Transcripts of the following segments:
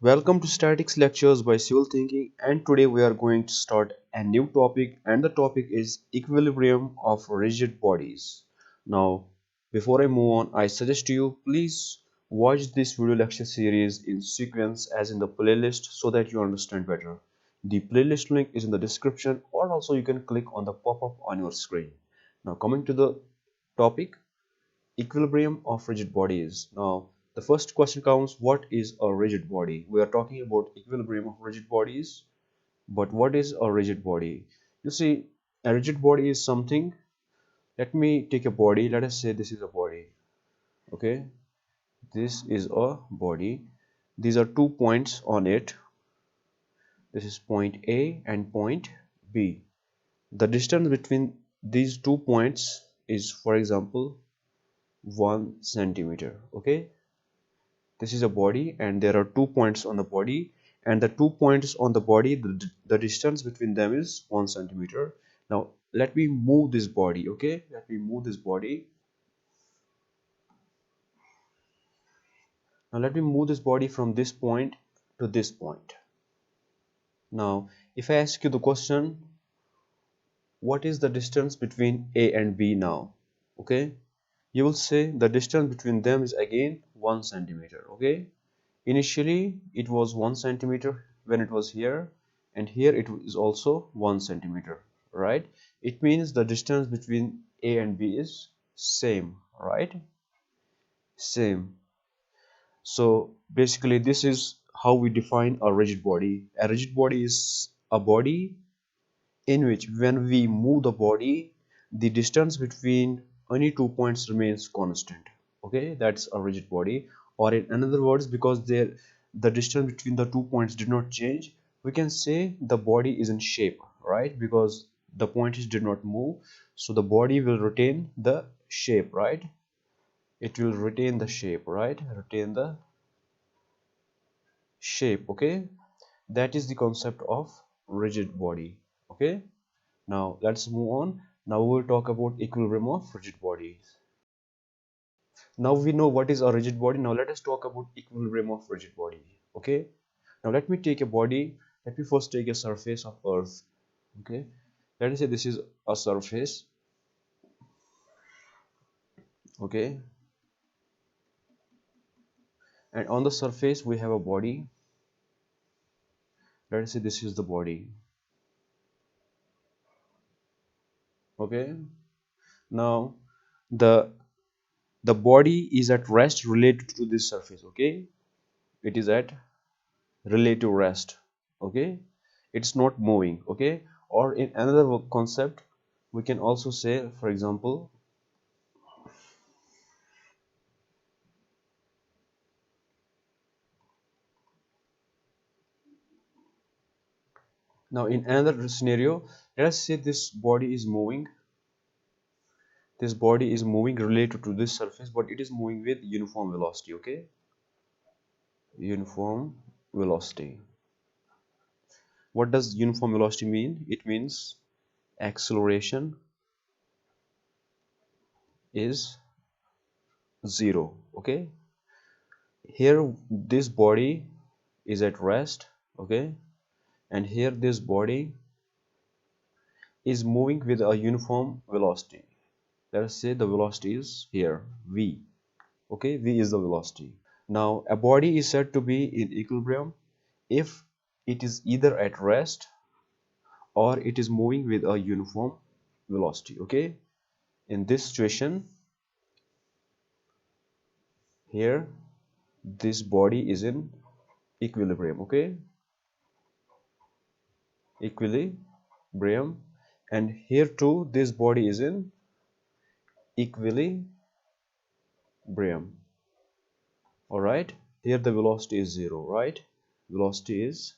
Welcome to Statics Lectures by Civil Thinking, and today we are going to start a new topic, and the topic is equilibrium of rigid bodies. Now, before I move on, I suggest you please watch this video lecture series in sequence as in the playlist so that you understand better. The playlist link is in the description, or also you can click on the pop-up on your screen. Now, coming to the topic, equilibrium of rigid bodies. Now, the first question comes, what is a rigid body? We are talking about equilibrium of rigid bodies, but what is a rigid body? You see, a rigid body is something. Let me take a body. Let us say this is a body. Okay, this is a body. These are 2 points on it. This is point A and point B. The distance between these 2 points is, for example, 1 centimeter. Okay, this is a body and there are 2 points on the body, and the 2 points on the body, the distance between them is 1 centimeter. Now let me move this body. Okay, let me move this body. Now let me move this body from this point to this point. Now if I ask you the question, what is the distance between A and B now? Okay, you will say the distance between them is again 1 centimeter. Okay, initially it was 1 centimeter when it was here, and here it is also 1 centimeter, right? It means the distance between A and B is same, right? Same. So basically this is how we define a rigid body. A rigid body is a body in which when we move the body, the distance between any 2 points remains constant. Okay, that's a rigid body. Or in another words, because the distance between the 2 points did not change, we can say the body is in shape, right? Because the points did not move, so the body will retain the shape, right? It will retain the shape, right? Retain the shape. Okay, that is the concept of rigid body. Okay, now let's move on. Now we'll talk about equilibrium of rigid bodies. Now we know what is a rigid body. Now let us talk about equilibrium of rigid body. Okay. Now let me take a body. Let me first take a surface of Earth. Okay. Let us say this is a surface. Okay. And on the surface we have a body. Let us say this is the body. Okay. Now the the body is at rest related to this surface. Okay. It is at relative rest. Okay, it's not moving. Okay, or in another concept we can also say, for example, now in another scenario, let us say this body is moving related to this surface, but it is moving with uniform velocity. Okay, uniform velocity. What does uniform velocity mean? It means acceleration is zero. Okay, here this body is at rest. Okay, and here this body is moving with a uniform velocity. Let us say the velocity is here, v. Okay, v is the velocity. Now a body is said to be in equilibrium if it is either at rest or it is moving with a uniform velocity. Okay, in this situation, here this body is in equilibrium. Okay, equilibrium, and here too this body is in equilibrium. All right, here the velocity is zero, right? Velocity is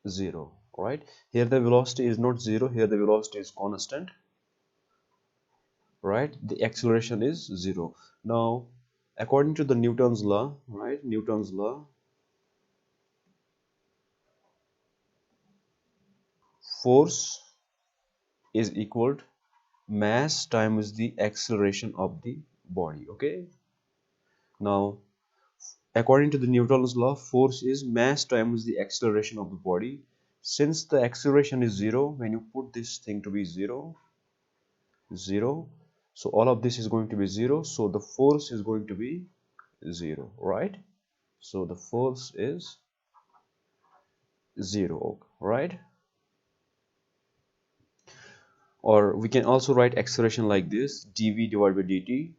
zero, right? Here the velocity is not zero, here the velocity is constant, right? The acceleration is zero. Now according to the Newton's law, right? Newton's law, force is equal to mass times the acceleration of the body. Okay, now According to the Newton's law, force is mass times the acceleration of the body. Since the acceleration is zero, when you put this thing to be zero, zero, so all of this is going to be zero, so the force is going to be zero, right? So the force is zero, right? Or we can also write acceleration like this: dv divided by dt.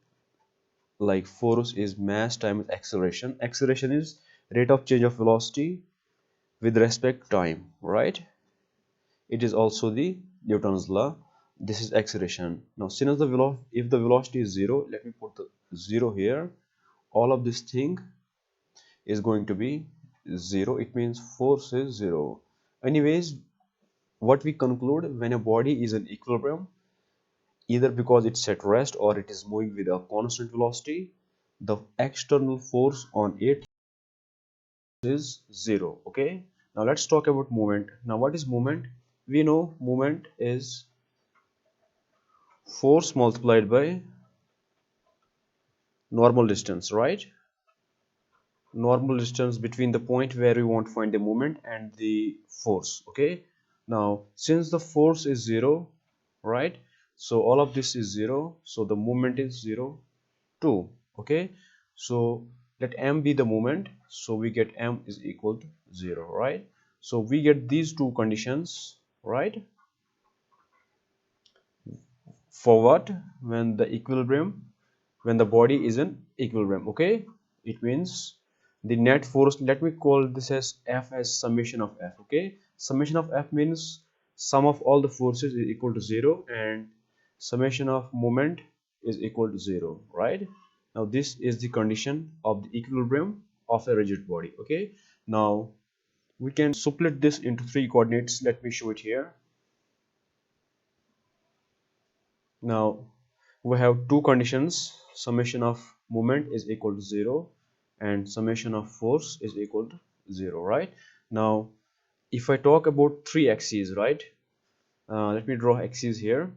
Like force is mass times acceleration. Acceleration is rate of change of velocity with respect time, right? It is also the Newton's law. This is acceleration. Now since the velocity, if the velocity is zero, let me put the zero here, all of this thing is going to be zero. It means force is zero. Anyways, what we conclude, when a body is in equilibrium, either because it's at rest or it is moving with a constant velocity, the external force on it is zero. Okay, now let's talk about movement. Now what is movement? We know movement is force multiplied by normal distance, right? Normal distance between the point where we want to find the moment and the force. Okay, now since the force is zero, right, so all of this is zero, so the moment is zero too. Okay, so let m be the moment, so we get m is equal to zero, right? So we get these two conditions, right? For what? When the equilibrium, when the body is in equilibrium. Okay, it means the net force, let me call this as f as summation of f. Okay, summation of f means sum of all the forces is equal to zero, and summation of moment is equal to zero, right? Now this is the condition of the equilibrium of a rigid body. Okay, now we can split this into three coordinates. Let me show it here. Now we have two conditions: summation of moment is equal to zero and summation of force is equal to zero, right? Now if I talk about three axes, right, let me draw axes here.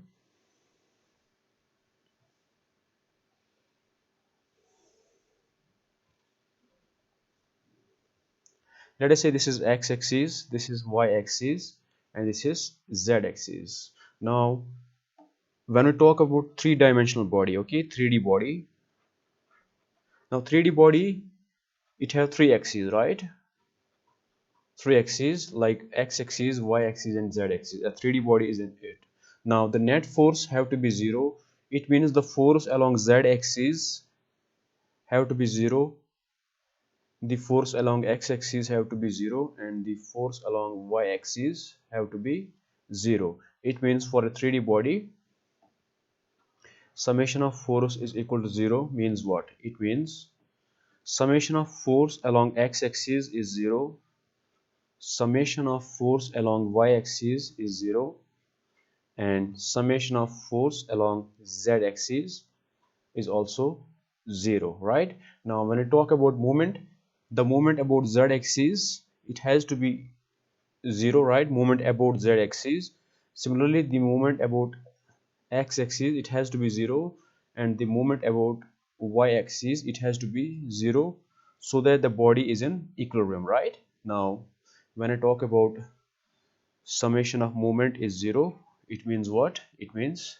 Let us say this is x-axis, this is y-axis, and this is z-axis. Now when we talk about three-dimensional body, okay, 3D body. Now 3D body, it have three axes, right? Three axes like x-axis, y-axis, and z-axis. A 3D body is in it. Now the net force have to be zero. It means the force along z-axis have to be zero, the force along x-axis have to be zero, and the force along y-axis have to be zero. It means for a 3D body, summation of force is equal to zero means what? It means summation of force along x-axis is zero, summation of force along y-axis is zero, and summation of force along z-axis is also zero, right? Now when I talk about moment, the moment about z-axis, it has to be zero, right? Moment about z-axis. Similarly, the moment about x-axis, it has to be zero, and the moment about y-axis, it has to be zero, so that the body is in equilibrium, right? Now when I talk about summation of moment is zero, it means what? It means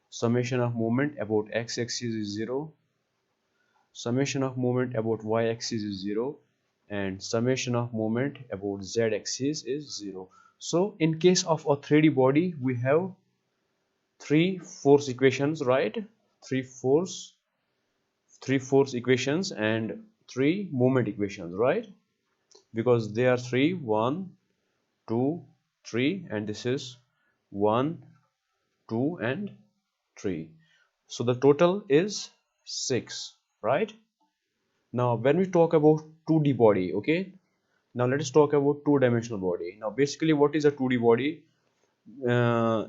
summation of moment about x-axis is zero, summation of moment about y-axis is zero, and summation of moment about z-axis is zero. So in case of a 3D body, we have three force equations, right? three force three force equations and three moment equations, right? Because they are three: one, two, three, and this is one, 2, and 3. So the total is 6, right? Now when we talk about 2D body, okay, now let us talk about two-dimensional body. Now basically what is a 2D body? uh,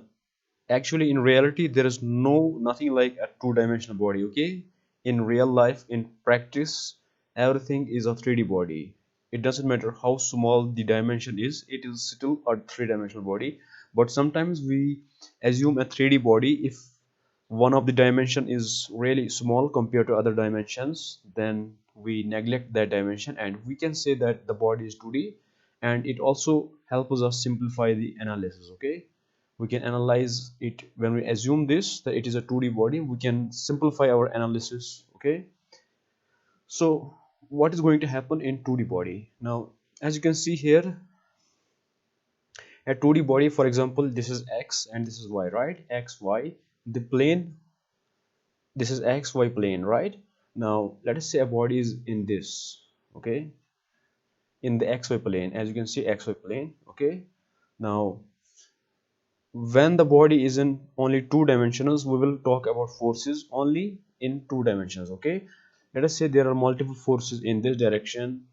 Actually in reality there is nothing like a two-dimensional body. Okay, in real life, in practice, everything is a 3D body. It doesn't matter how small the dimension is, it is still a three-dimensional body. But sometimes we assume a 3D body if one of the dimension is really small compared to other dimensions, then we neglect that dimension and we can say that the body is 2D, and it also helps us simplify the analysis. Okay, we can analyze it when we assume this that it is a 2D body. We can simplify our analysis. Okay, so what is going to happen in 2D body? Now, as you can see here, a 2D body, for example, this is x and this is y, right? X, y, the plane, this is x, y plane, right? Now, let us say a body is in this, okay, in the xy plane, as you can see, xy plane, okay. Now, when the body is in only two dimensions, we will talk about forces only in two dimensions, okay. Let us say there are multiple forces in this direction,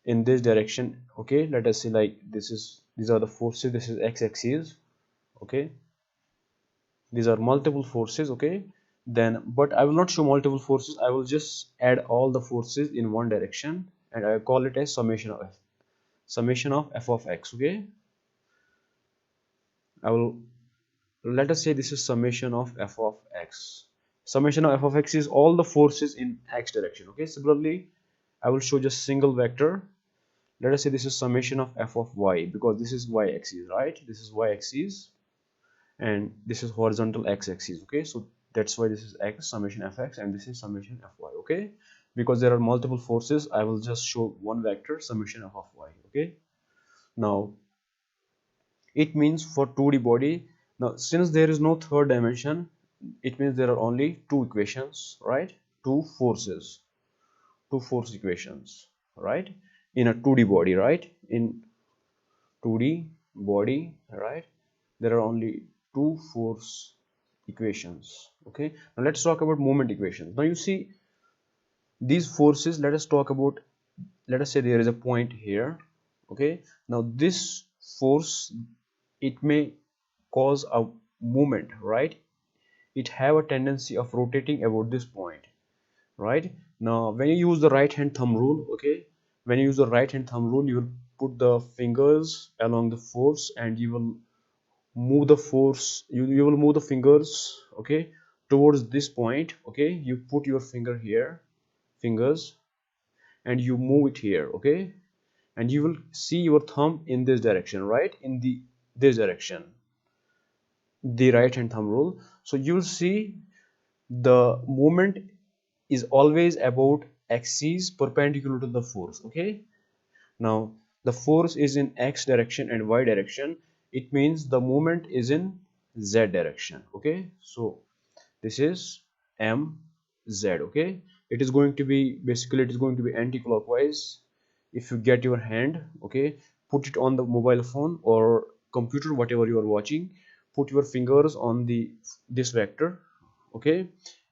in this direction, okay. Let us say like these are the forces, this is x-axis, okay. These are multiple forces, okay. Then, but I will not show multiple forces, I will just add all the forces in one direction, and I call it as summation of f of x, okay. I will, let us say this is summation of f of x. Summation of f of x is all the forces in x direction, okay. Similarly, I will show just single vector. Let us say this is summation of f of y, because this is y axis, right? This is y axis and this is horizontal x-axis, okay. So that's why this is x summation fx and this is summation fy, okay. Because there are multiple forces, I will just show one vector summation f of y, okay. Now it means for 2D body, now since there is no third dimension, it means there are only two equations, right? Two force equations, right, in a 2D body, right? In 2D body, right, there are only two force equations, okay. Now let's talk about moment equations. Now you see these forces, let us talk about, let us say there is a point here, okay. Now this force, it may cause a movement, right? It have a tendency of rotating about this point, right? Now when you use the right hand thumb rule, okay, when you use the right hand thumb rule, you will put the fingers along the force and you will move the force, you will move the fingers, okay, towards this point, okay. You put your finger here, fingers, and you move it here, okay, and you will see your thumb in this direction, right, in the this direction, the right hand thumb rule. So you will see the movement is always about axis perpendicular to the force, okay. Now the force is in x direction and y direction, it means the movement is in z direction, okay. So this is mz, okay. It is going to be, basically it is going to be anti-clockwise. If you get your hand, okay, put it on the mobile phone or computer, whatever you are watching, put your fingers on the this vector, okay,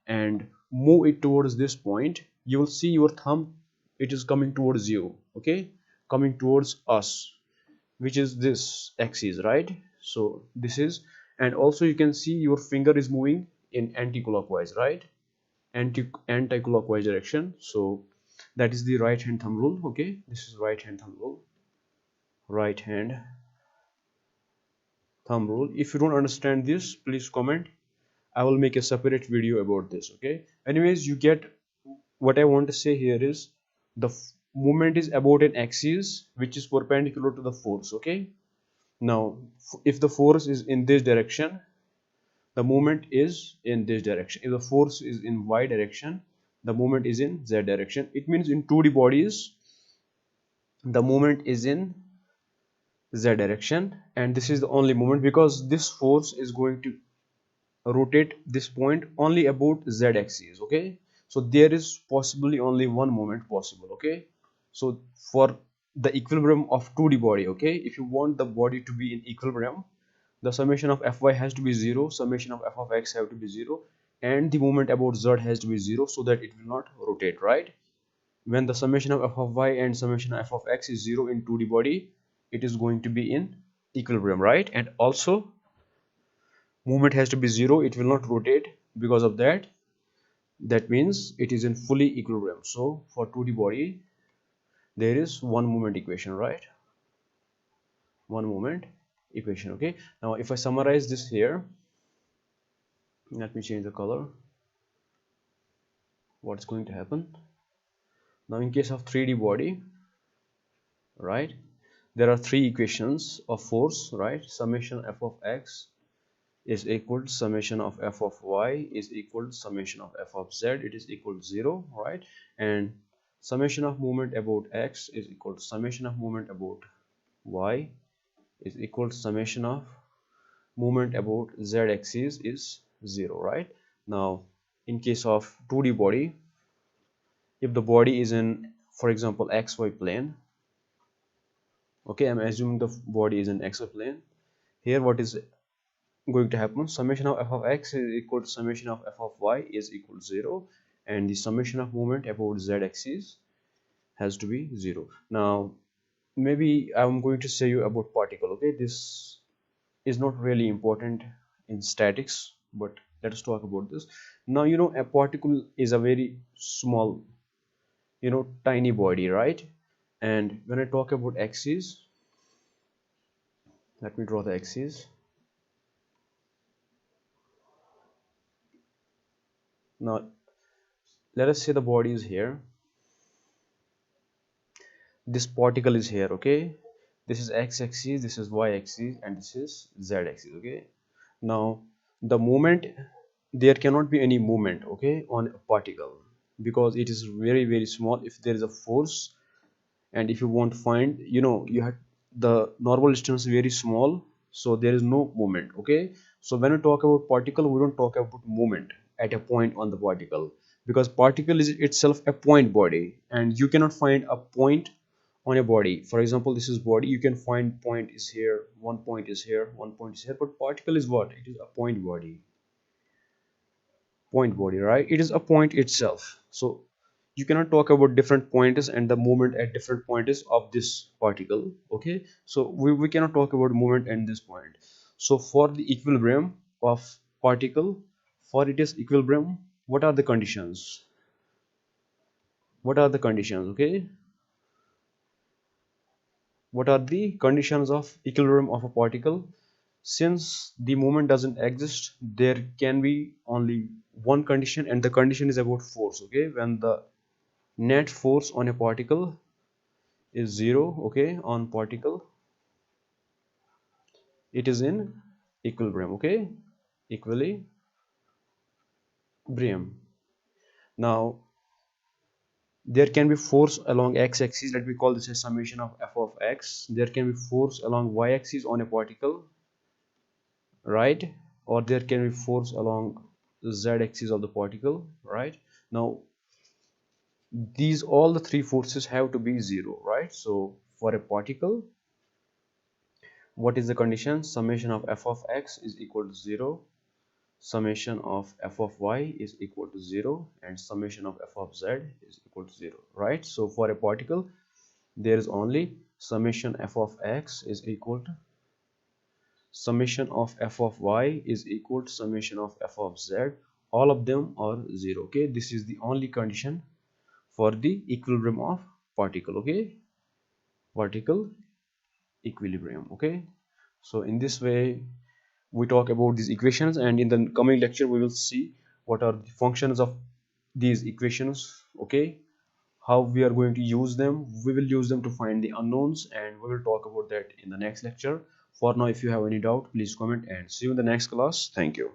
and move it towards this point. You will see your thumb, it is coming towards you, okay, coming towards us, which is this axis, right? So this is, and also you can see your finger is moving in anti-clockwise, right? Anti-clockwise direction. So that is the right hand thumb rule, okay. This is right hand thumb rule, right hand thumb rule. If you don't understand this, please comment, I will make a separate video about this, okay. Anyways, you get what I want to say here is the movement is about an axis which is perpendicular to the force, okay. Now if the force is in this direction, the movement is in this direction. If the force is in y direction, the movement is in z direction. It means in 2D bodies, the movement is in z direction, and this is the only movement because this force is going to rotate this point only about z axis, okay. So there is possibly only one moment possible, okay. So for the equilibrium of 2D body, okay, if you want the body to be in equilibrium, the summation of fy has to be 0, summation of f of x have to be 0, and the moment about z has to be 0, so that it will not rotate, right? When the summation of f of y and summation of f of x is 0 in 2D body, it is going to be in equilibrium, right? And also movement has to be 0, it will not rotate. Because of that, that means it is in fully equilibrium. So for 2D body, there is one moment equation, right? One moment equation, okay. Now if I summarize this here, let me change the color. What's going to happen? Now in case of 3D body, right, there are three equations of force, right? Summation f of x is equal to summation of f of y is equal to summation of f of z, it is equal to 0, right? And summation of moment about x is equal to summation of moment about y is equal to summation of moment about z axis is 0, right? Now in case of 2D body, if the body is in, for example, xy plane, okay, I'm assuming the body is in xy plane. Here what is going to happen? Summation of f of x is equal to summation of f of y is equal to 0, and the summation of moment about z axis has to be 0. Now maybe I'm going to say you about particle, okay? This is not really important in statics, but let us talk about this. Now you know a particle is a very small, tiny body, right? And when I talk about axis, let me draw the axis. Now let us say the body is here, this particle is here, okay? This is x-axis, this is y-axis, and this is z-axis, okay? Now the moment, there cannot be any movement, okay, on a particle, because it is very very small. If there is a force, and if you want to find, you have the normal distance very small, so there is no movement, okay? So when we talk about particle, we don't talk about movement at a point on the particle, because particle is itself a point body, and you cannot find a point on a body. For example, this is body, you can find point is here, one point is here, one point is here, but particle is what? It is a point body, right? It is a point itself. So you cannot talk about different points and the movement at different points of this particle, okay? So we cannot talk about movement at this point. So for the equilibrium of particle, for it is equilibrium, what are the conditions? What are the conditions, okay? What are the conditions of equilibrium of a particle? Since the moment doesn't exist, there can be only one condition, and the condition is about force, okay? When the net force on a particle is 0, okay, on particle, it is in equilibrium, okay? Equilibrium. Now there can be force along x-axis, let me call this a summation of f of x. There can be force along y-axis on a particle, right? Or there can be force along the z-axis of the particle, right? Now these, all the three forces have to be 0, right? So for a particle, what is the condition? Summation of f of x is equal to 0, summation of f of y is equal to 0, and summation of f of z is equal to 0, right? So for a particle, there is only summation f of x is equal to summation of f of y is equal to summation of f of z. All of them are 0, okay? This is the only condition for the equilibrium of particle, okay? Particle equilibrium, okay? So in this way we talk about these equations, and in the coming lecture we will see what are the functions of these equations, okay? How we are going to use them. We will use them to find the unknowns, and we will talk about that in the next lecture. For now, if you have any doubt, please comment, and see you in the next class. Thank you.